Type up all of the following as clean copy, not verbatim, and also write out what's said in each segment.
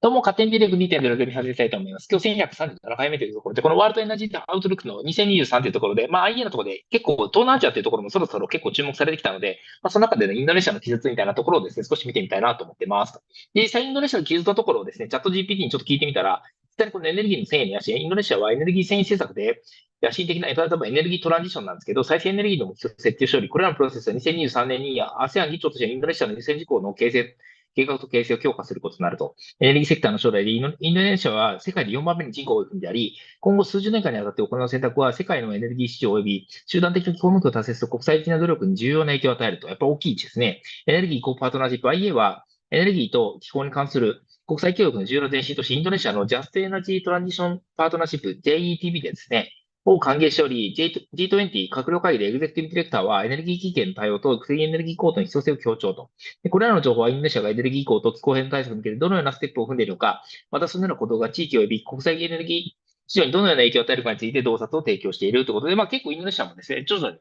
どうも、勝手に電力2.0で始めたいと思います。今日1137回目というところで、このワールドエナジーアウトルックの2023というところで、IEA のところで結構東南アジアというところもそろそろ結構注目されてきたので、その中でのインドネシアの記述みたいなところをですね、少し見てみたいなと思ってます。で、実際インドネシアの記述のところをですね、チャット GPT にちょっと聞いてみたら、実際にこのエネルギーの遷移にやし、インドネシアはエネルギー遷移政策で、野心的な、例えばエネルギートランジションなんですけど、再生エネルギーの目標設定処理、これらのプロセスは2023年に ASEAN 議長としてインドネシアの優先事項の計画と形成を強化することになると。エネルギーセクターの将来で、インドネシアは世界で4番目に人口が多い国であり、今後数十年間にわたって行う選択は、世界のエネルギー市場及び集団的な基本目標を達成する国際的な努力に重要な影響を与えると。やっぱ大きいですね。エネルギー移行パートナーシップ IA は、エネルギーと気候に関する国際協力の重要な前進として、インドネシアのジャストエナジートランジションパートナーシップ JETB でですね、を歓迎しており、G20 閣僚会議でエグゼクティブディレクターはエネルギー危機への対応とクリーンエネルギー高騰の必要性を強調と。これらの情報はインドネシアがエネルギー移行と気候変動対策に向けてどのようなステップを踏んでいるのか、またそのようなことが地域及び国際エネルギー市場にどのような影響を与えるかについて洞察を提供しているということで、結構インドネシアもですね、徐々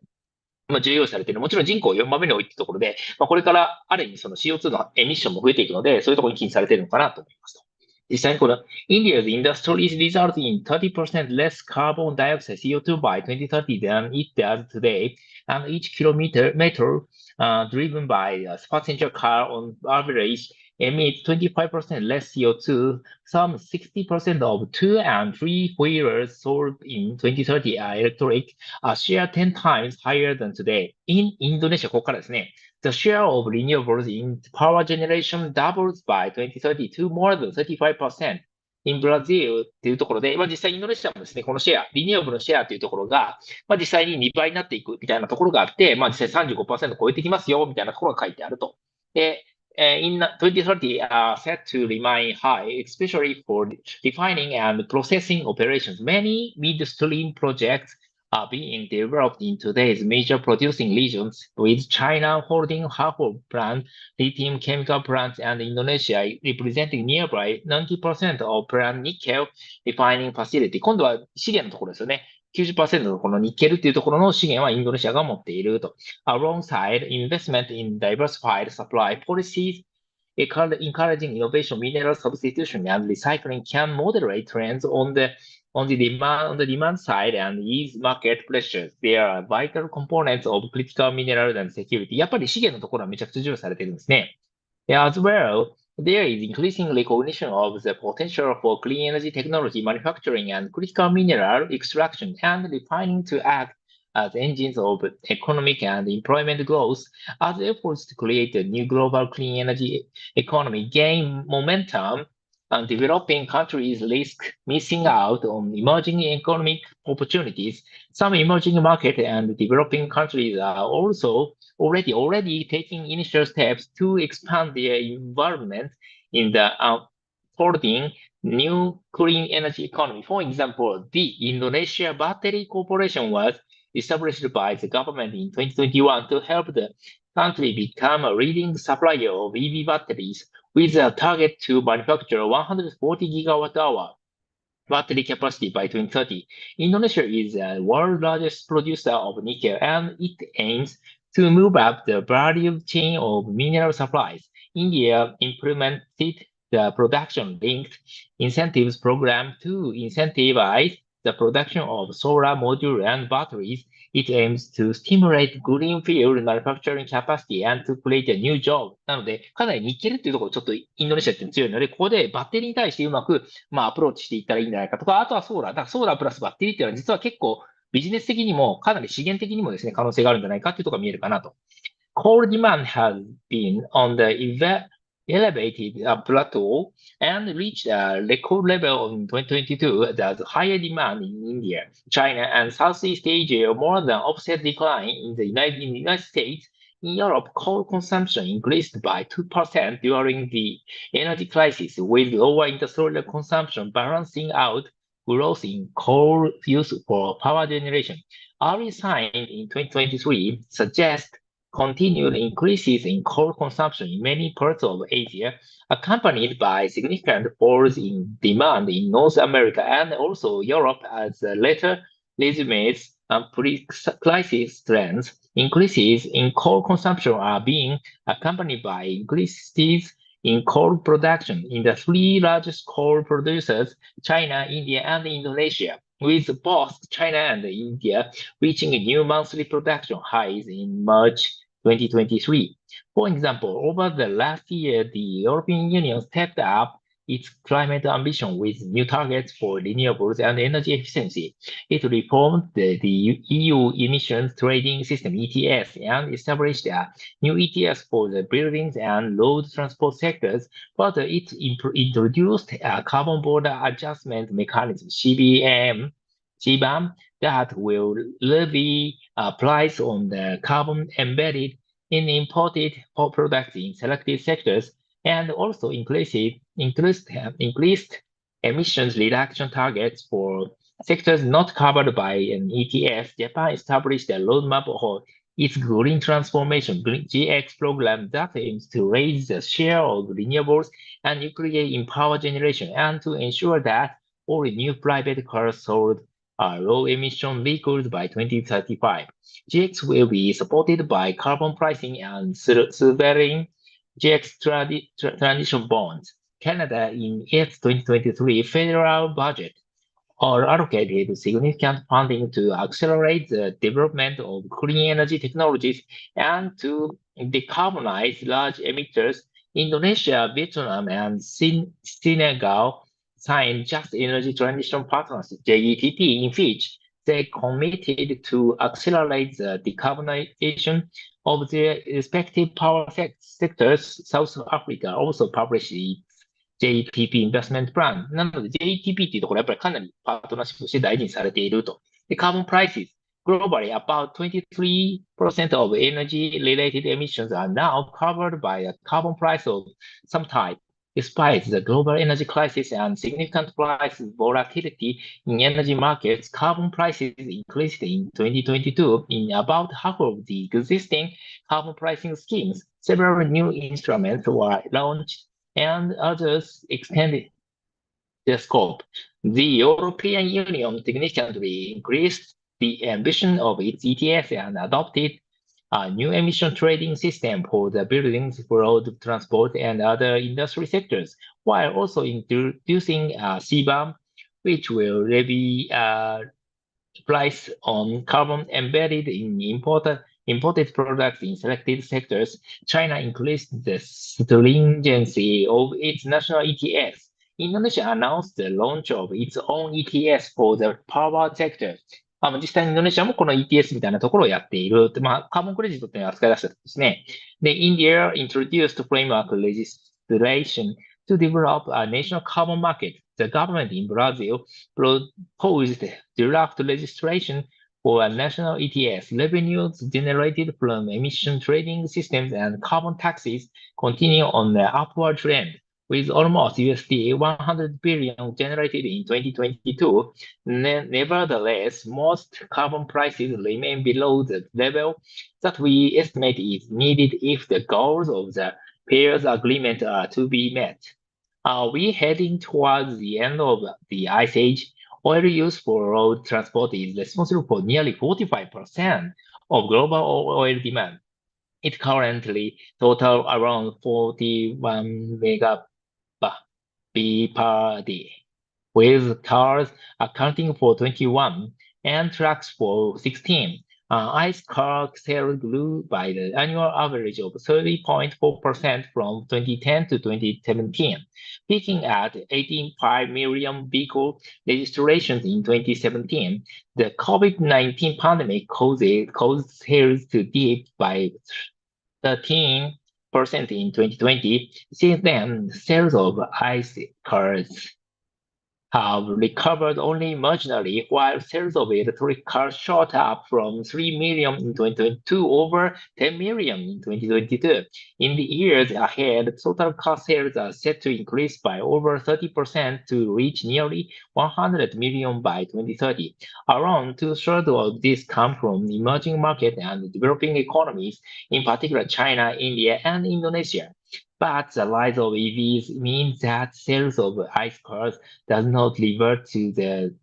に重要視されている。もちろん人口を4番目に多いというところで、これからある意味その CO2 のエミッションも増えていくので、そういうところに起因されているのかなと思いますと。実際にこの India's industry is resulting in 30% less carbon dioxide CO2 by 2030 than it does today, and each kilometer driven by a passenger car on average emits 25% less CO2. Some 60% of two and three wheelers sold in 2030 are electric, a share 10 times higher than today. In Indonesia, ここからですね。The share of renewables in power generation doubles by 2030 to more than 35%. In Brazil っていうところで、実際インドネシアもですね、このシェア、リニューアブルのシェアというところが、実際に2倍になっていくみたいなところがあって、実際35%超えてきますよ、みたいなところが書いてあると。で、in 2030 are set to remain high, especially for refining and processing operations. Many midstream projects are being developed in today's major producing regions, with China holding half of plant, lithium chemical plants, and Indonesia representing nearby 90% of plant nickel refining facility. 今度は資源のところですよね。90%のこのニッケルっていうところの資源はインドネシアが持っていると。Alongside investment in diversified supply policies, encouraging innovation, mineral substitution, and recycling can moderate trends on the demand side and ease market pressures. They are vital components of critical minerals and security. やっぱり資源のところはめちゃくちゃ重視されてるんですね。As well, there is increasing recognition of the potential for clean energy technology manufacturing and critical mineral extraction and refining to act as engines of economic and employment growth as efforts to create a new global clean energy economy gain momentum and developing countries risk missing out on emerging economic opportunities. Some emerging markets and developing countries are also already taking initial steps to expand their involvement in the unfolding new clean energy economy. For example, the Indonesia Battery Corporation was established by the government in 2021 to help the country become a leading supplier of EV batteries with a target to manufacture 140 gigawatt hour battery capacity by 2030. Indonesia is the world's largest producer of nickel, and it aims to move up the value chain of mineral supplies. India implemented the production-linked incentives program to incentivize the production of solar module and batteries. It aims to stimulate greenfield manufacturing capacity and to create a new job. なので、かなりニッケルっていうところちょっとインドネシアって強いので、ここでバッテリーに対してうまくアプローチしていったらいいんじゃないかとか、あとはソーラー。だからソーラープラスバッテリーっていうのは実は結構ビジネス的にもかなり資源的にもですね、可能性があるんじゃないかっていうところが見えるかなと。Coal demand has been on the elevated plateau and reached a record level in 2022. There's higher demand in India, China, and Southeast Asia more than offset decline in the United States. In Europe, coal consumption increased by 2% during the energy crisis, with lower industrial consumption balancing out growth in coal use for power generation. Early signs in 2023 suggest continued increases in coal consumption in many parts of Asia, accompanied by significant falls in demand in North America and also Europe as the latter resumes pre-crisis trends. Increases in coal consumption are being accompanied by increases in coal production in the three largest coal producers, China, India, and Indonesia, with both China and India reaching new monthly production highs in March 2023. For example, over the last year, the European Union stepped up its climate ambition with new targets for renewables and energy efficiency. It reformed the EU emissions trading system ETS and established a new ETS for the buildings and road transport sectors. Further, it introduced a carbon border adjustment mechanism (CBAM) that will levy a price on the carbon embedded in imported products in selected sectors, and also increased emissions reduction targets for sectors not covered by an ETS. Japan established a roadmap for its Green Transformation (GX) program that aims to raise the share of renewables and nuclear in power generation and to ensure that all new private cars sold are low-emission vehicles by 2035. GX will be supported by carbon pricing and sovereign GX transition bonds. Canada, in its 2023 federal budget, allocated significant funding to accelerate the development of clean energy technologies and to decarbonize large emitters. Indonesia, Vietnam, and Senegal signed Just Energy Transition Partnership (JETP) in which they committed to accelerate the decarbonization of their respective power sectors. South Africa also published its JTP インベストメントプラン。なので JTP っていうところはやっぱりかなりパートナーシップとして大事にされていると。で、carbon prices. Globally, about 23% of energy-related emissions are now covered by a carbon price of some type. Despite the global energy crisis and significant price volatility in energy markets, carbon prices increased in 2022 in about half of the existing carbon pricing schemes. Several new instruments were launched and others extended the scope. The European Union significantly increased the ambition of its ETS and adopted a new emission trading system for the buildings, road transport, and other industry sectors, while also introducing CBAM, which will levy price on carbon embedded in imported products in selected sectors. China increased the stringency of its national ETS. Indonesia announced the launch of its own ETS for the power sector. 実際にインドネシアもこの ETS みたいなところをやっている。カーボンクレジットっていうのを扱い出したんですね。で、India introduced framework legislation to develop a national carbon market. The government in Brazil proposed draft legislation for a national ETS. Revenues generated from emission trading systems and carbon taxes continue on the upward trend, with almost USD 100 billion generated in 2022. Nevertheless, most carbon prices remain below the level that we estimate is needed if the goals of the Paris Agreement are to be met. Are we heading towards the end of the ice age? Oil use for road transport is responsible for nearly 45% of global oil demand. It currently totals around 41 megabp per day, with cars accounting for 21 and trucks for 16. ICE car sales grew by the annual average of 30.4% from 2010 to 2017, peaking at 18.5 million vehicle registrations in 2017. The COVID-19 pandemic caused sales to dip by 13% in 2020. Since then, sales of ICE cars have recovered only marginally, while sales of electric cars shot up from 3 million in 2022 to over 10 million in 2022. In the years ahead, total car sales are set to increase by over 30% to reach nearly 100 million by 2030. Around two-thirds of this come from emerging markets and developing economies, in particular China, India, and Indonesia. But the rise of EVs means that sales of ICE cars does not revert to the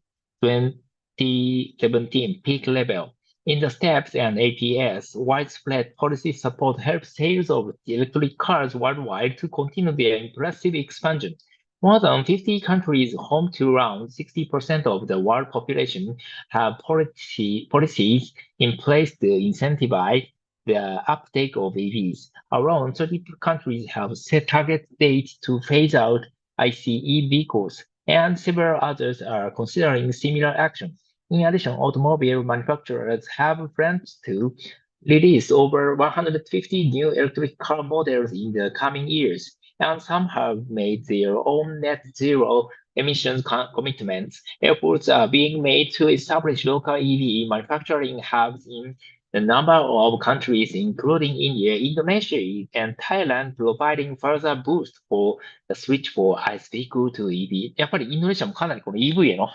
2017 peak level. In the steps and APS, widespread policy support helps sales of electric cars worldwide to continue their impressive expansion. More than 50 countries, home to around 60% of the world population, have policies in place to incentivize the uptake of EVs. Around 30 countries have set target dates to phase out ICE vehicles, and several others are considering similar actions. In addition, automobile manufacturers have plans to release over 150 new electric car models in the coming years, and some have made their own net zero emissions commitments. Efforts are being made to establish local EV manufacturing hubs in a number of countries, including India, Indonesia, and Thailand, providing further boost for the switch for ICE vehicle to EV。やっぱりインドネシアもかなりこの EV への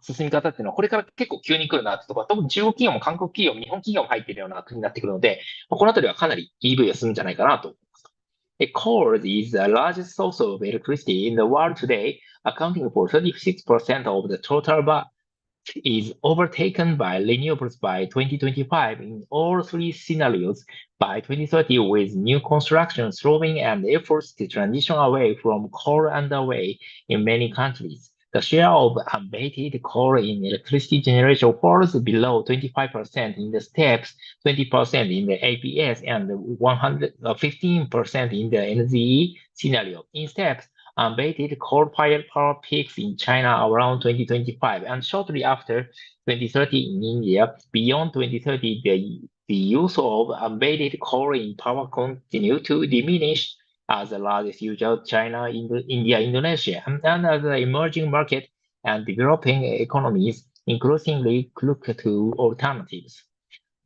進み方っていうのは、これから結構急に来るなってところ、特に中国企業も韓国企業も日本企業も入っているような国になってくるので、このあたりはかなり EV が進むんじゃないかなと思います。Coal is the largest source of electricity in the world today, accounting for 36% of the total, but is overtaken by renewables by 2025 in all three scenarios. By 2030, with new construction slowing and efforts to transition away from coal underway in many countries, the share of unabated coal in electricity generation falls below 25% in the steppes, 20% in the APS, and 15% in the NZE scenario. In steppes, unabated coal-fired power peaks in China around 2025, and shortly after 2030 in India. Beyond 2030, the use of unabated coal in power continue to diminish as the largest user China, India, Indonesia, and other emerging markets and developing economies increasingly look to alternatives.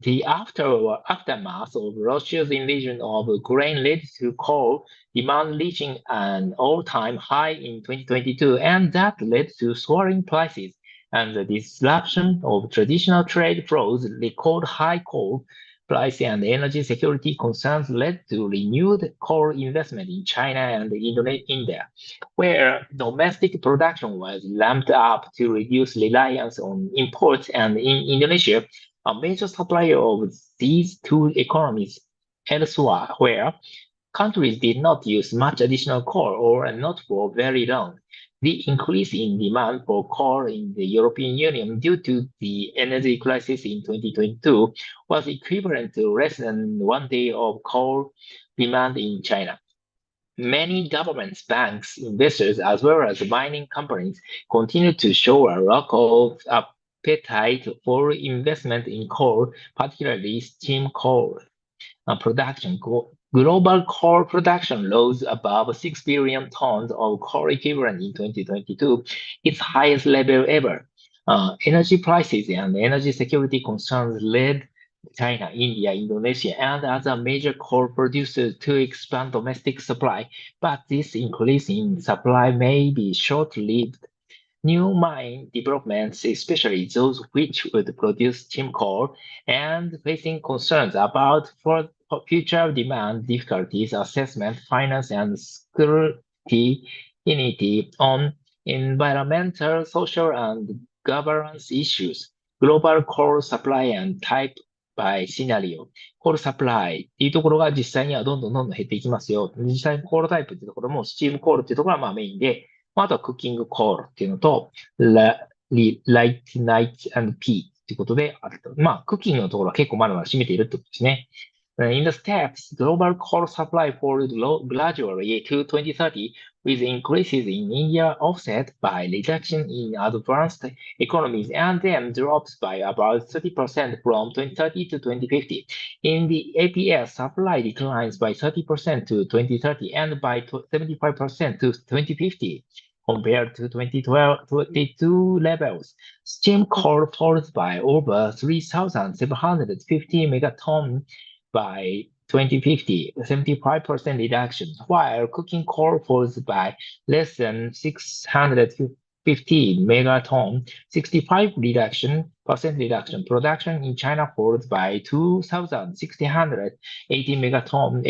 The aftermath of Russia's invasion of Ukraine led to coal demand reaching an all-time high in 2022, and that led to soaring prices and the disruption of traditional trade flows. Record high coal price and energy security concerns led to renewed coal investment in China and India, where domestic production was ramped up to reduce reliance on imports, and in Indonesia, a major supplier of these two economies elsewhere, where countries did not use much additional coal or not for very long. The increase in demand for coal in the European Union due to the energy crisis in 2022 was equivalent to less than 1 day of coal demand in China. Many governments, banks, investors, as well as mining companies continue to show a lack of appetite for investment in coal, particularly steam coal production. Global coal production rose above 6 billion tons of coal equivalent in 2022, its highest level ever. Energy prices and energy security concerns led China, India, Indonesia, and other major coal producers to expand domestic supply, but this increase in supply may be short-lived. New mine developments, especially those which would produce steam coal, and facing concerns about future demand difficulties, assessment, finance, and scrutiny on environmental, social, and governance issues. Global coal supply and type by scenario. コールサプライっていうところが実際にはどんどん減っていきますよ。実際にコールタイプっていうところもスチームコールっていうところがメインで、あとはクッキングコールっていうのと、ライトナイト&ピーっていうことであると。クッキングのところは結構まだまだ占めているってことですね。In the steps, global coal supply falls gradually to 2030, with increases in India offset by reduction in advanced economies, and then drops by about 30% from 2030 to 2050. In the APS, supply declines by 30% to 2030 and by 75% to 2050. Compared to 2022 levels, steam coal falls by over 3,750 megatons by 2050, 75% reduction, while cooking coal falls by less than 650 50 megaton, 65% reduction. Production in China falls by 2,680 megaton,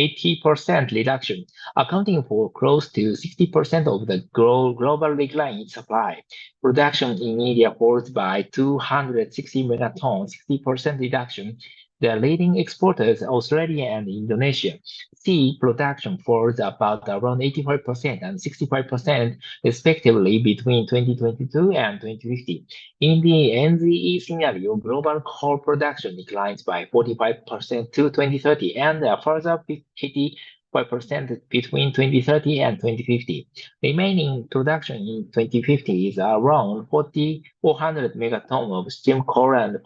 80% reduction, accounting for close to 60% of the global decline in supply. Production in India falls by 260 megaton, 60% reduction. The leading exporters, Australia and Indonesia, see production falls about around 85% and 65% respectively between 2022 and 2050. In the NZE scenario, global coal production declines by 45% to 2030 and a further 85% between 2030 and 2050. Remaining production in 2050 is around 4,400 megaton of steam coal and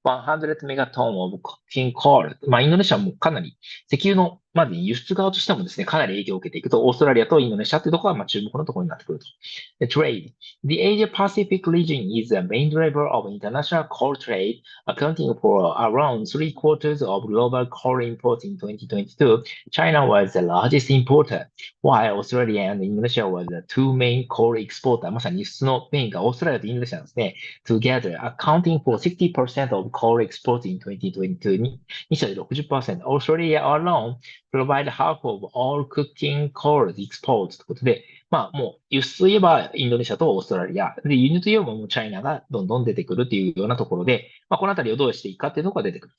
100メガトンを金コール。インドネシアもかなり石油の、まず輸出側としてもですね、かなり影響を受けていくと、オーストラリアとインドネシアというところが注目のところになってくると。Trade. The Asia-Pacific region is the main driver of international coal trade, accounting for around 3/4 of global coal imports in 2022. China was the largest importer, while Australia and Indonesia were the two main coal exporters. まさに輸出のメインがオーストラリアとインドネシアなんですね。Together, accounting for 60% of coal exports in 2022. にして60%. Australia alone provide half of all cooking coal exports ということで、もう輸出といえばインドネシアとオーストラリア、で、輸入といえばもうチャイナがどんどん出てくるというようなところで、このあたりをどうしていくかっていうところが出てくる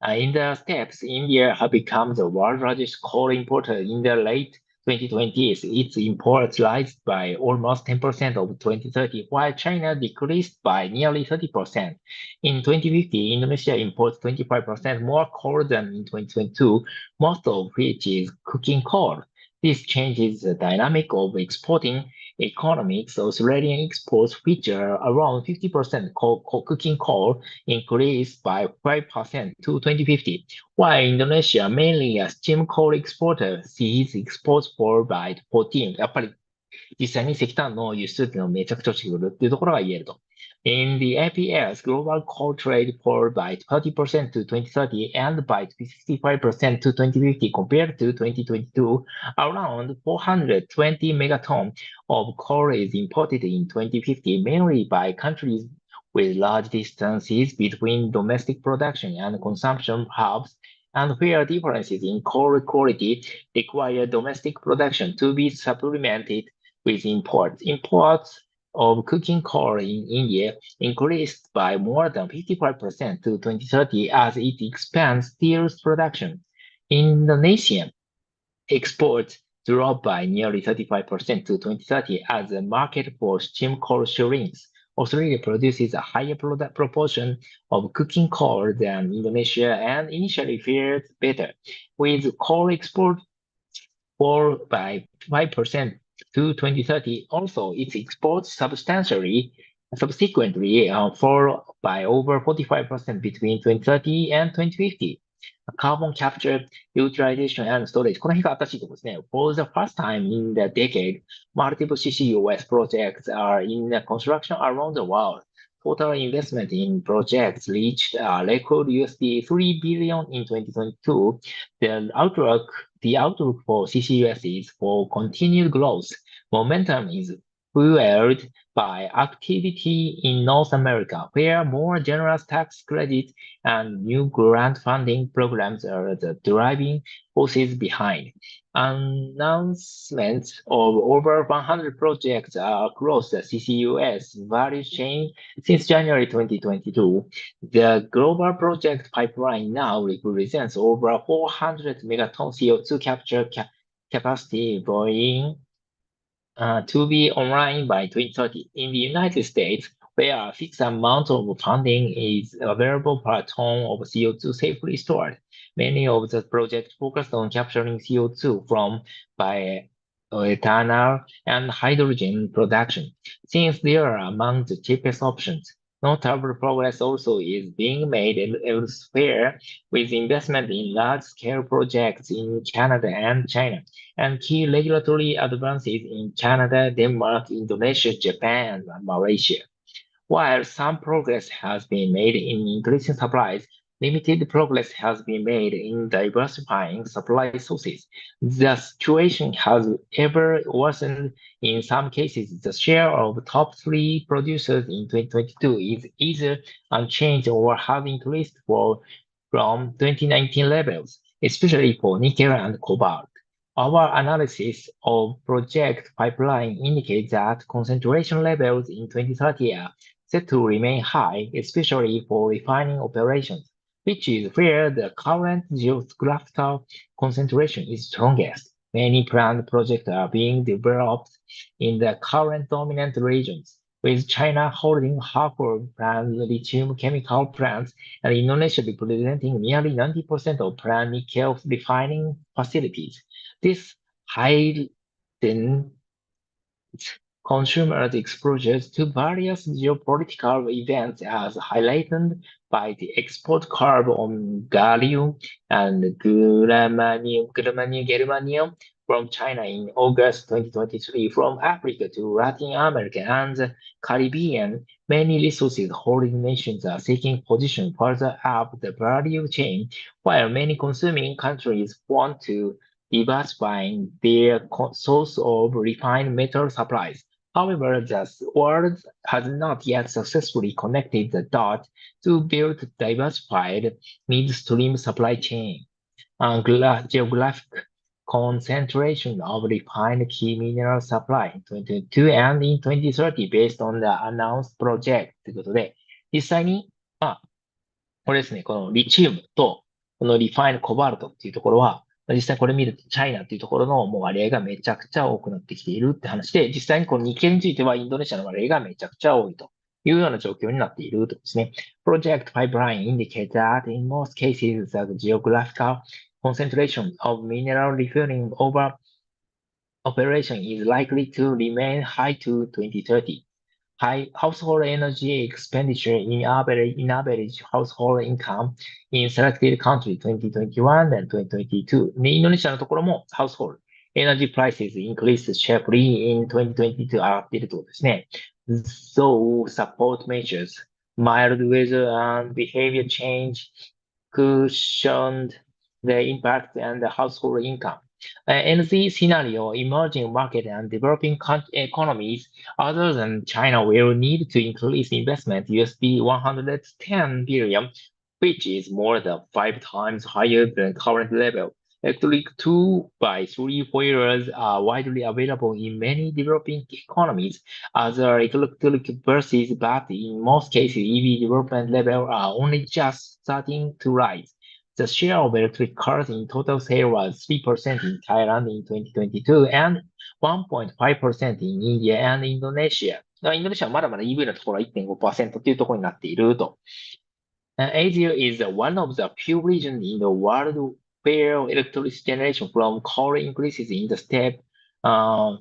と。In the steps, India have become the world's largest coal importer in the late 2020s. Its imports rose by almost 10% of 2030, while China decreased by nearly 30%. In 2050, Indonesia imports 25% more coal than in 2022, most of which is cooking coal. This changes the dynamic of exporting economics. Australian exports feature around 50% cooking coal, increased by 5% to 2050, while Indonesia, mainly a steam coal exporter, sees exports fall by 14%。やっぱり実際に石炭の輸出っていうのをめちゃくちゃ落ちてくるっていうところが言えると。In the APS, global coal trade fell by 30% to 2030 and by 65% to 2050 compared to 2022. Around 420 megaton of coal is imported in 2050, mainly by countries with large distances between domestic production and consumption hubs, and where differences in coal quality require domestic production to be supplemented with imports. Imports of cooking coal in India increased by more than 55% to 2030 as it expands steel production. Indonesian exports dropped by nearly 35% to 2030 as the market for steam coal shrinks. Australia produces a higher proportion of cooking coal than Indonesia and initially fared better, with coal export fall by 5% to 2030. Also, its exports subsequently fall by over 45% between 2030 and 2050. Carbon capture, utilization, and storage. この辺が新しいところですね。For the first time in the decade, multiple CCUS projects are in the construction around the world. Total investment in projects reached a record $3 billion in 2022. The outlook for CCUS is for continued growth. Momentum is fueled by activity in North America, where more generous tax credits and new grant funding programs are the driving forces behind. Announcements of over 100 projects across the CCUS value chain since January 2022. The global project pipeline now represents over 400 megaton CO2 capture capacity going to be online by 2030. In the United States, where a fixed amount of funding is available per ton of CO2 safely stored, many of the projects focused on capturing CO2 from bioethanol and hydrogen production, since they are among the cheapest options. Notable progress also is being made elsewhere, with investment in large-scale projects in Canada and China, and key regulatory advances in Canada, Denmark, Indonesia, Japan, and Malaysia. While some progress has been made in increasing supplies, limited progress has been made in diversifying supply sources. The situation has ever worsened. In some cases, the share of top three producers in 2022 is either unchanged or has increased from 2019 levels, especially for nickel and cobalt. Our analysis of project pipeline indicates that concentration levels in 2030 are set to remain high, especially for refining operations, which is where the current geographical concentration is strongest. Many planned projects are being developed in the current dominant regions, with China holding half of planned lithium chemical plants and Indonesia representing nearly 90% of planned nickel refining facilities. This heightened consumers' exposures to various geopolitical events as highlighted by the export curve on gallium and germanium from China in August 2023. From Africa to Latin America and the Caribbean, many resources holding nations are seeking position further up the value chain, while many consuming countries want to diversify their source of refined metal supplies. However, the world has not yet successfully connected the dots to build diversified midstream supply chain. Geographic concentration of refined key mineral supply in 2022 and in 2030 based on the announced project ということで、実際に、これですね、このリチウムと、このリファインコバルトっていうところは、実際これ見るとチャイナっていうところのもう割合がめちゃくちゃ多くなってきているって話で、実際にこのニッケルについてはインドネシアの割合がめちゃくちゃ多いというような状況になっているとですね。Project pipeline indicates that in most cases the geographical concentration of mineral refining over operation is likely to remain high to 2030. High household energy expenditure in average household income in selected countries 2021 and 2022. で、インドネシアのところも household energy prices increased sharply in 2022上がっているということですね。So support measures, mild weather and behavior change cushioned the impact and the household income. In this scenario, emerging market and developing economies other than China will need to increase investment USD 110 billion, which is more than 5 times higher than current level. Electric 2x3 wheelers are widely available in many developing economies as electric buses, but in most cases, EV development level are only just starting to rise. The share of electric cars in total sale was 3% in Thailand in 2022 and 1.5% in India and Indonesia. インドネシアはまだまだ EV のところは 1.5% というところになっていると。Asia is one of the few regions in the world where electricity generation from coal increases in the step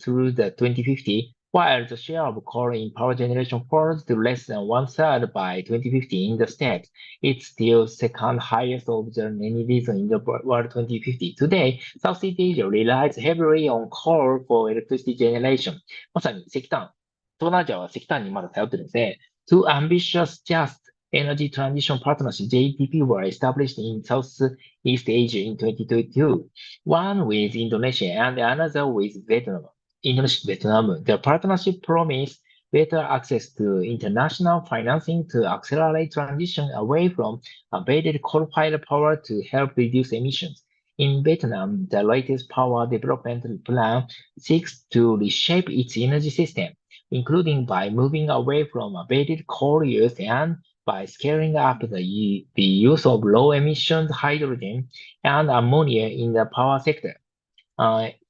through the 2050, while the share of coal in power generation falls to less than 1/3 by 2050 in the steppes. It's still second highest of the many regions in the world 2050. Today, Southeast Asia relies heavily on coal for electricity generation. まさに石炭。東南アジアは石炭にまだ頼ってるんですね。Two ambitious just Energy Transition Partnership (JTP) were established in Southeast Asia in 2022, one with Indonesia and another with Vietnam. Indonesia, Vietnam. The partnership promised better access to international financing to accelerate transition away from abated coal-fired power to help reduce emissions. In Vietnam, the latest power development plan seeks to reshape its energy system, including by moving away from abated coal use and by scaling up the use of low-emission hydrogen and ammonia in the power sector.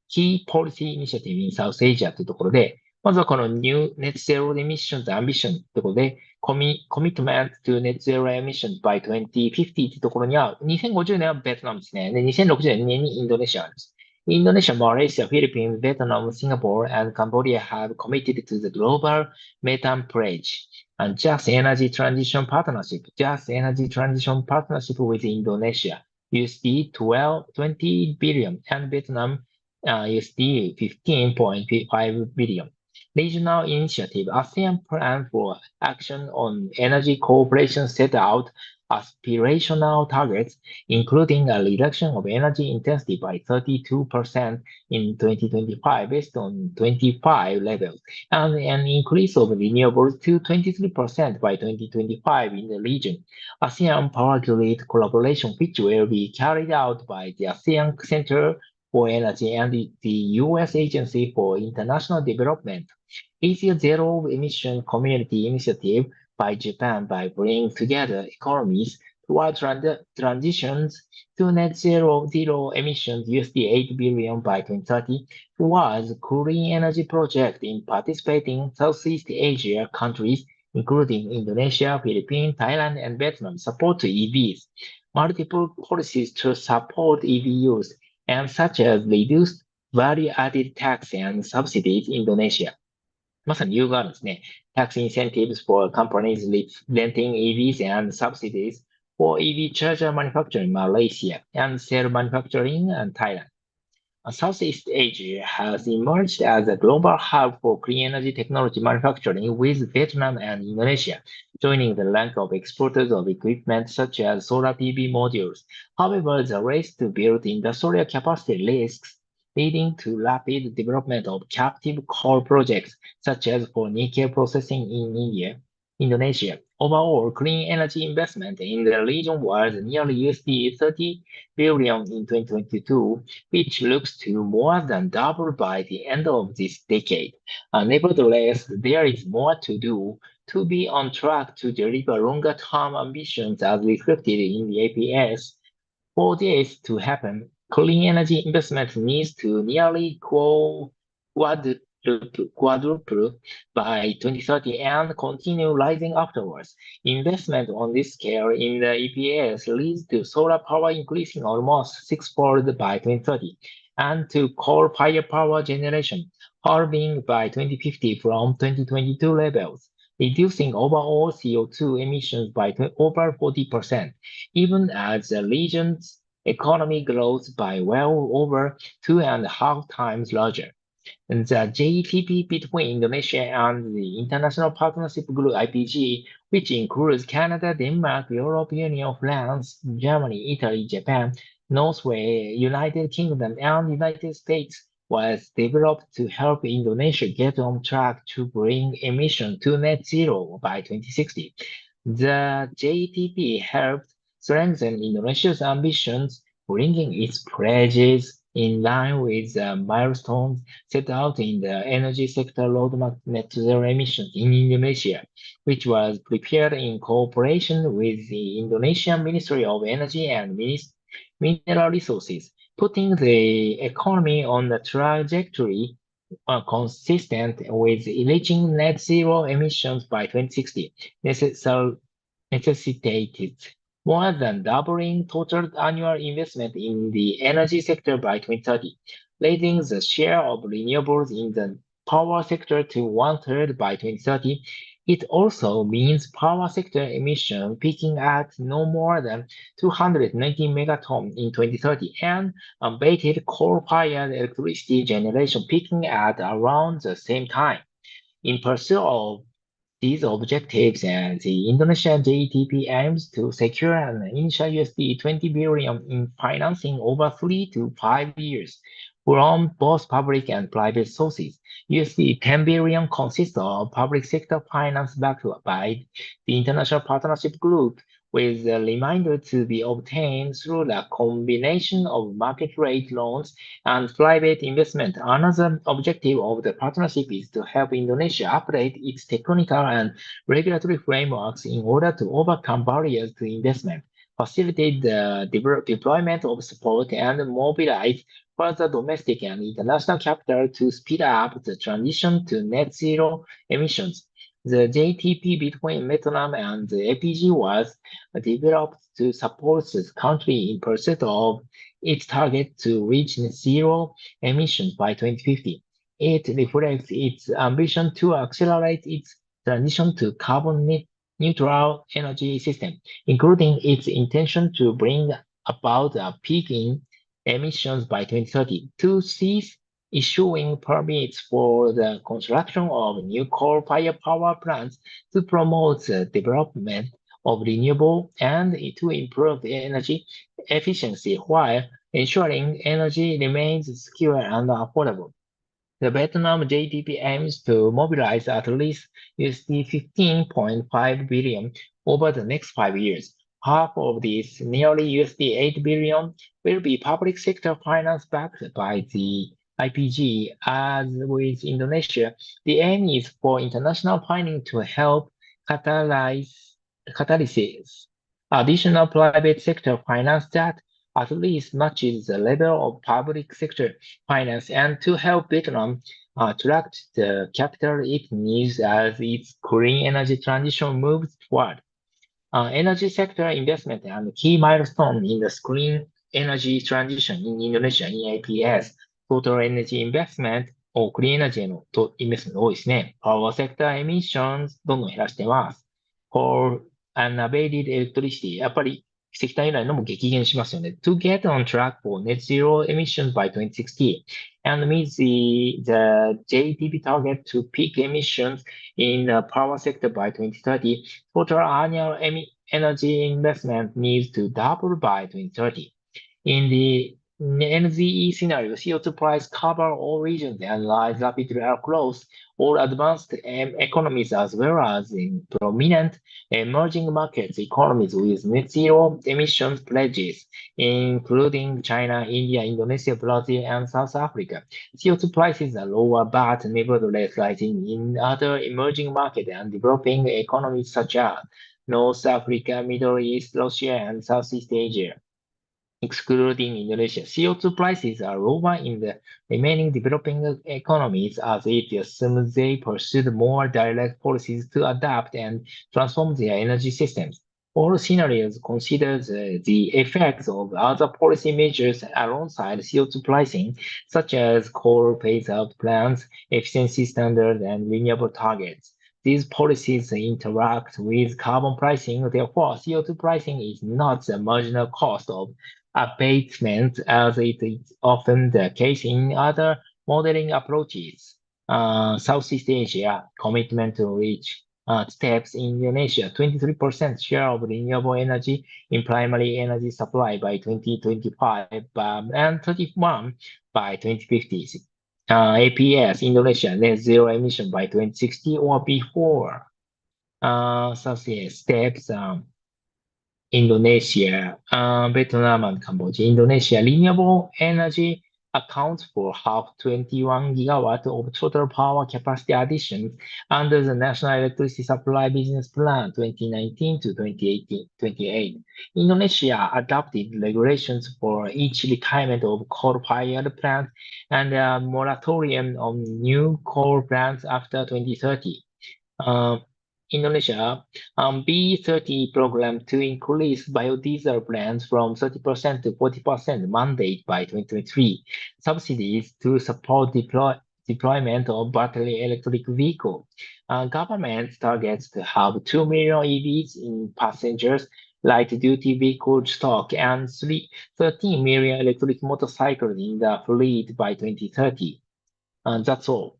Key Policy Initiative in South Asia というところで、まずはこの New Net Zero Emissions Ambition というところで、Commitment to Net Zero Emissions by 2050 というところには、2050年はベトナムですね。で、2060年にインドネシアです。Indonesia, Malaysia, Philippines, Vietnam, Singapore, and Cambodia have committed to the global methane pledge. And Just Energy Transition Partnership with Indonesia, USD 20 billion, and Vietnam, USD 15.5 billion. Regional Initiative, ASEAN Plan for Action on Energy Cooperation set out aspirational targets, including a reduction of energy intensity by 32% in 2025 based on 25 levels, and an increase of renewables to 23% by 2025 in the region. ASEAN Power Grid collaboration, which will be carried out by the ASEAN Center for Energy and the U.S. Agency for International Development. Asia Zero Emission Community Initiative by Japan by bringing together economies toward transitions to net zero emissions $8 billion by 2030 was clean energy project in participating Southeast Asia countries, including Indonesia, Philippines, Thailand, and Vietnam, support EVs. Multiple policies to support EV use, and such as reduced value-added tax and subsidies in Indonesia. まさに理由があるんですね。Tax incentives for companies renting EVs and subsidies for EV charger manufacturing in Malaysia and cell manufacturing in Thailand. Southeast Asia has emerged as a global hub for clean energy technology manufacturing, with Vietnam and Indonesia joining the rank of exporters of equipment such as solar PV modules. However, the race to build industrial capacity risks, leading to rapid development of captive coal projects, such as for nickel processing in Indonesia. Overall, clean energy investment in the region was nearly $30 billion in 2022, which looks to more than double by the end of this decade. Nevertheless, there is more to do to be on track to deliver longer-term ambitions as reflected in the APS. For this to happen, clean energy investment needs to nearly quadruple by 2030 and continue rising afterwards. Investment on this scale in the EPS leads to solar power increasing almost sixfold by 2030, and to coal-fired power generation halving by 2050 from 2022 levels, reducing overall CO2 emissions by over 40%, even as the region's economy grows by well over 2.5 times larger. And the JETP between Indonesia and the International Partnership Group IPG, which includes Canada, Denmark, European Union, France, Germany, Italy, Japan, Norway, United Kingdom, and United States, was developed to help Indonesia get on track to bring emissions to net zero by 2060. The JETP helped strengthen Indonesia's ambitions, bringing its pledges in line with the milestones set out in the energy sector roadmap net zero emissions in Indonesia, which was prepared in cooperation with the Indonesian Ministry of Energy and Mineral Resources, putting the economy on a trajectory consistent with reaching net zero emissions by 2060 necessitated more than doubling total annual investment in the energy sector by 2030, raising the share of renewables in the power sector to 1/3 by 2030. It also means power sector emission peaking at no more than 290 megatons in 2030, and unabated coal-fired electricity generation peaking at around the same time. In pursuit of these objectives, and the Indonesian JETP aims to secure an initial $20 billion in financing over 3 to 5 years from both public and private sources. $10 billion consists of public sector finance backed by the International Partnership Group, with a remainder to be obtained through the combination of market rate loans and private investment. Another objective of the partnership is to help Indonesia update its technical and regulatory frameworks in order to overcome barriers to investment, facilitate the deployment of support, and mobilize further domestic and international capital to speed up the transition to net zero emissions. The JTP between Vietnam and the APG was developed to support the country in pursuit of its target to reach net zero emissions by 2050. It reflects its ambition to accelerate its transition to carbon neutral energy system, including its intention to bring about a peak in emissions by 2030, to cease issuing permits for the construction of new coal-fired power plants, to promote the development of renewable and to improve energy efficiency while ensuring energy remains secure and affordable. The Vietnam JTP aims to mobilize at least USD 15.5 billion over the next 5 years. Half of this, nearly USD 8 billion, will be public sector finance backed by the IPG. As with Indonesia, the aim is for international funding to help catalyze additional private sector finance that at least matches the level of public sector finance and to help Vietnam attract the capital it needs as its clean energy transition moves forward. Energy sector investment and key milestone in the clean energy transition in Indonesia EAPS total energy investmentをクリーンエナジーへのインベストメント多いですね。パワーセクターエミッションどんどん減らしてます。For unabated electricity やっぱり石炭由来のも激減しますよね。To get on track for net zero emissions by 2060 and meet the JTB target to peak emissions in the power sector by 2030, total annual energy investment needs to double by 2030. In the NZE scenario, CO2 price cover all regions and rise rapidly across all advanced economies as well as in prominent emerging markets economies with net zero emissions pledges, including China, India, Indonesia, Brazil, and South Africa. CO2 prices are lower but nevertheless rising in other emerging markets and developing economies such as North Africa, Middle East, Russia, and Southeast Asia. Excluding Indonesia, CO2 prices are lower in the remaining developing economies as it assumes they pursued more direct policies to adapt and transform their energy systems. All scenarios consider the effects of other policy measures alongside CO2 pricing, such as coal phase-out plans, efficiency standards, and renewable targets. These policies interact with carbon pricing, therefore CO2 pricing is not the marginal cost of abatement as it is often the case in other modeling approaches. Southeast Asia commitment to reach steps in Indonesia, 23% share of renewable energy in primary energy supply by 2025 and 31 by 2050. APS, Indonesia, net zero emission by 2060 or before. Southeast steps, Indonesia, Vietnam, and Cambodia. Indonesia, renewable energy accounts for half 21 gigawatts of total power capacity additions under the National Electricity Supply Business Plan 2019 to 2028. Indonesia adopted regulations for each retirement of coal-fired plants and a moratorium on new coal plants after 2030. Indonesia B30 program to increase biodiesel blends from 30% to 40% mandate by 2023. Subsidies to support deployment of battery electric vehicles. Government targets to have 2 million EVs in passengers light-duty vehicle stock and 13 million electric motorcycles in the fleet by 2030. That's all.